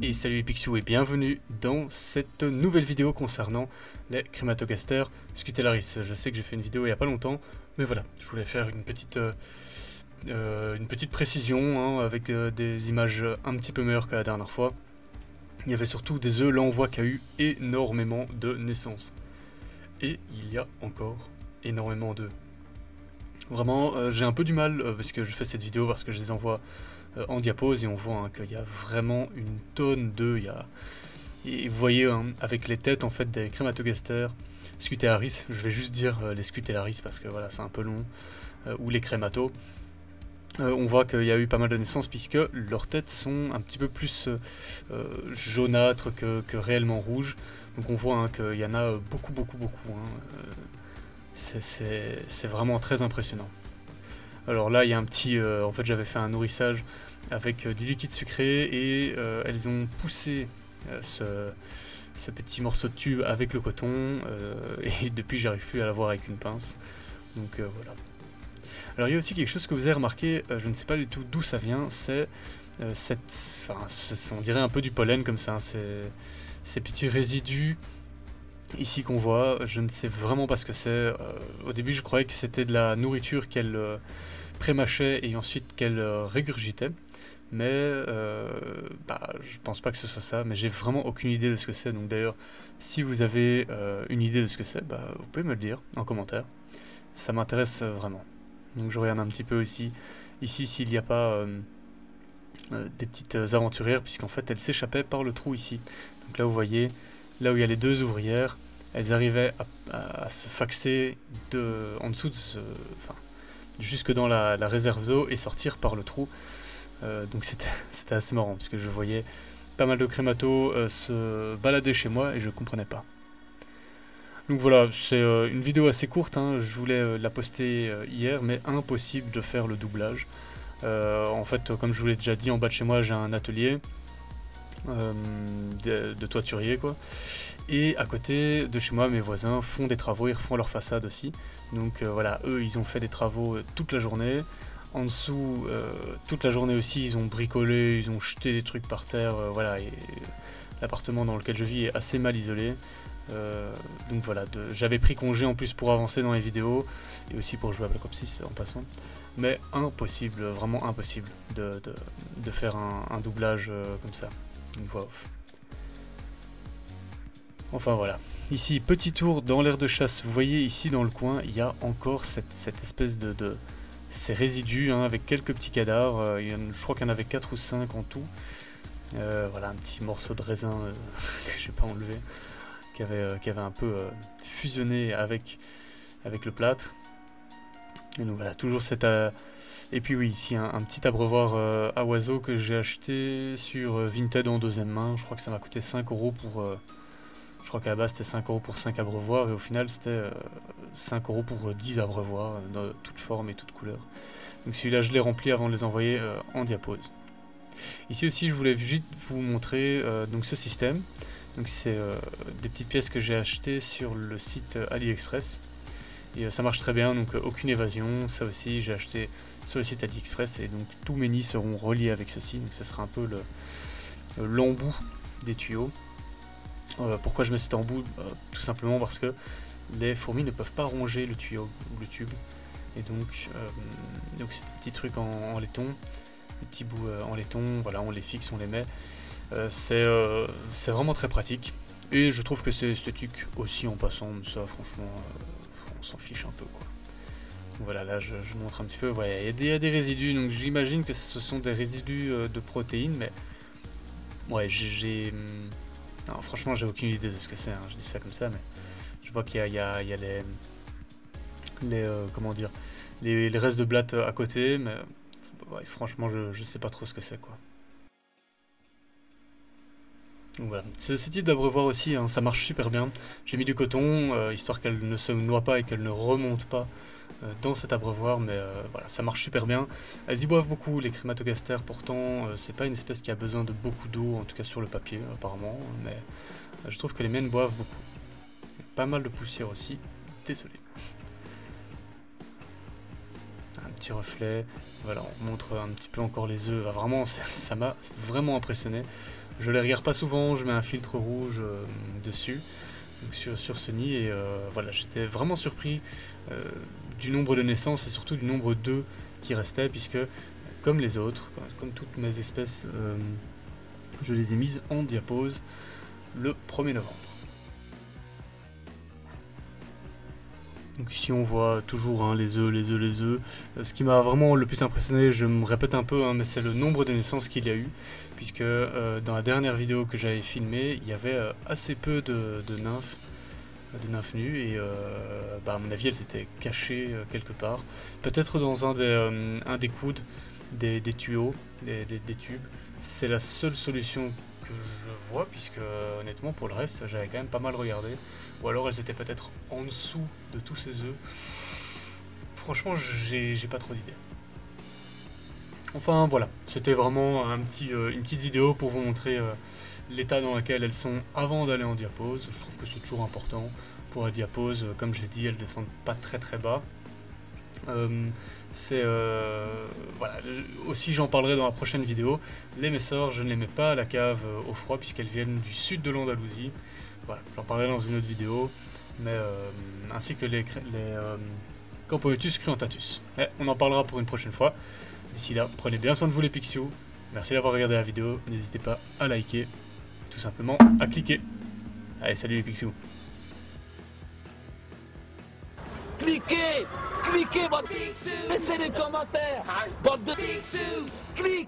Et salut les Pixious et bienvenue dans cette nouvelle vidéo concernant les crématogasters Scutellaris. Je sais que j'ai fait une vidéo il n'y a pas longtemps, mais voilà, je voulais faire une petite précision hein, avec des images un petit peu meilleures que la dernière fois. Il y avait surtout des œufs, là on voit qu'il y a eu énormément de naissances. Et il y a encore énormément d'œufs. Vraiment, j'ai un peu du mal parce que je fais cette vidéo parce que je les envoie en diapose et on voit hein, qu'il y a vraiment une tonne d'œufs. Et vous voyez hein, avec les têtes en fait des crématogasters Scutellaris, je vais juste dire les Scutellaris parce que voilà c'est un peu long, ou les crématos. On voit qu'il y a eu pas mal de naissances puisque leurs têtes sont un petit peu plus jaunâtres que réellement rouges. Donc on voit hein, qu'il y en a beaucoup. C'est vraiment très impressionnant. Alors là il y a un petit... en fait j'avais fait un nourrissage avec du liquide sucré et elles ont poussé ce petit morceau de tube avec le coton et depuis j'arrive plus à l'avoir avec une pince. Donc voilà. Alors il y a aussi quelque chose que vous avez remarqué, je ne sais pas du tout d'où ça vient, c'est on dirait un peu du pollen comme ça, hein, ces petits résidus ici qu'on voit, je ne sais vraiment pas ce que c'est. Au début je croyais que c'était de la nourriture qu'elle prémâchait et ensuite qu'elle régurgitait. Mais je pense pas que ce soit ça, mais j'ai vraiment aucune idée de ce que c'est. Donc d'ailleurs, si vous avez une idée de ce que c'est, vous pouvez me le dire en commentaire. Ça m'intéresse vraiment. Donc je regarde un petit peu ici s'il n'y a pas des petites aventurières, puisqu'en fait elles s'échappaient par le trou ici. Donc là vous voyez, là où il y a les deux ouvrières, elles arrivaient à se faxer en dessous de jusque dans la réserve d'eau et sortir par le trou. Donc c'était assez marrant parce que je voyais pas mal de crématos se balader chez moi et je comprenais pas. Donc voilà, c'est une vidéo assez courte, hein. Je voulais la poster hier mais impossible de faire le doublage. En fait, comme je vous l'ai déjà dit, en bas de chez moi j'ai un atelier de toiturier quoi. Et à côté de chez moi, mes voisins font des travaux, ils refont leur façade aussi. Donc voilà, eux ils ont fait des travaux toute la journée. En dessous, toute la journée aussi, ils ont bricolé, ils ont jeté des trucs par terre, voilà, et l'appartement dans lequel je vis est assez mal isolé. Donc voilà, j'avais pris congé en plus pour avancer dans les vidéos, et aussi pour jouer à Black Ops 6 en passant. Mais impossible, vraiment impossible de faire un doublage comme ça, une voix off. Enfin voilà. Ici, petit tour dans l'aire de chasse, vous voyez ici dans le coin, il y a encore cette espèce de ces résidus hein, avec quelques petits cadavres, je crois qu'il y en avait 4 ou 5 en tout. Voilà un petit morceau de raisin que j'ai pas enlevé, qui avait un peu fusionné avec le plâtre. Et donc voilà, toujours cette... Et puis oui, ici un petit abreuvoir à oiseaux que j'ai acheté sur Vinted en deuxième main, je crois que ça m'a coûté 5 € pour... je crois qu'à la base c'était 5 € pour 5 abreuvoirs et au final c'était 5 € pour 10 abreuvoirs de toutes formes et toutes couleurs. Donc celui-là je l'ai rempli avant de les envoyer en diapose. Ici aussi je voulais juste vous montrer donc ce système. Donc c'est des petites pièces que j'ai achetées sur le site AliExpress. Et ça marche très bien, donc aucune évasion. Ça aussi j'ai acheté sur le site AliExpress et donc tous mes nids seront reliés avec ceci. Donc ça sera un peu l'embout des tuyaux. Pourquoi je mets cet embout tout simplement parce que les fourmis ne peuvent pas ronger le tuyau ou le tube. Et donc c'est des petits trucs en laiton, des petits bouts en laiton, voilà, on les fixe, on les met. C'est vraiment très pratique. Et je trouve que c'est esthétique aussi en passant, mais ça franchement, on s'en fiche un peu quoi. Donc voilà, là je montre un petit peu, voilà, il y a des résidus, donc j'imagine que ce sont des résidus de protéines, mais ouais, non, franchement, j'ai aucune idée de ce que c'est, hein. Je dis ça comme ça, mais je vois qu'il y a comment dire, les restes de blattes à côté, mais ouais, franchement, je sais pas trop ce que c'est, quoi. Donc voilà, ce type d'abreuvoir aussi, hein, ça marche super bien. J'ai mis du coton, histoire qu'elle ne se noie pas et qu'elle ne remonte pas dans cet abreuvoir, mais voilà, ça marche super bien. Elles y boivent beaucoup, les crématogasters, pourtant, c'est pas une espèce qui a besoin de beaucoup d'eau, en tout cas sur le papier, apparemment, mais je trouve que les miennes boivent beaucoup. Pas mal de poussière aussi, désolé. Un petit reflet. Voilà, on montre un petit peu encore les œufs. Vraiment, ça m'a vraiment impressionné. Je les regarde pas souvent, je mets un filtre rouge dessus, donc sur ce nid, et voilà, j'étais vraiment surpris du nombre de naissances et surtout du nombre d'œufs qui restaient, puisque comme les autres, comme toutes mes espèces, je les ai mises en diapose le 1er novembre. Donc ici on voit toujours hein, les œufs. Ce qui m'a vraiment le plus impressionné, je me répète un peu, hein, mais c'est le nombre de naissances qu'il y a eu, puisque dans la dernière vidéo que j'avais filmée, il y avait assez peu de nymphes nues, et à mon avis elles étaient cachées quelque part, peut-être dans un des coudes, des tuyaux, des tubes. C'est la seule solution que je vois, puisque honnêtement pour le reste j'avais quand même pas mal regardé, ou alors elles étaient peut-être en dessous de tous ces œufs. Franchement j'ai pas trop d'idées. Enfin voilà, c'était vraiment une petite vidéo pour vous montrer l'état dans lequel elles sont avant d'aller en diapose. Je trouve que c'est toujours important. Pour la diapose, comme j'ai dit, elles descendent pas très bas. Voilà. Aussi j'en parlerai dans la prochaine vidéo. Les messors, je ne les mets pas à la cave au froid puisqu'elles viennent du sud de l'Andalousie. Voilà, j'en parlerai dans une autre vidéo. Mais ainsi que les Camponotus cruentatus. Mais on en parlera pour une prochaine fois. D'ici là, prenez bien soin de vous les Pixious. Merci d'avoir regardé la vidéo. N'hésitez pas à liker, tout simplement à cliquer. Allez, salut les Pixious. Cliquez, bande de... Laissez les commentaires, bande de... Clique.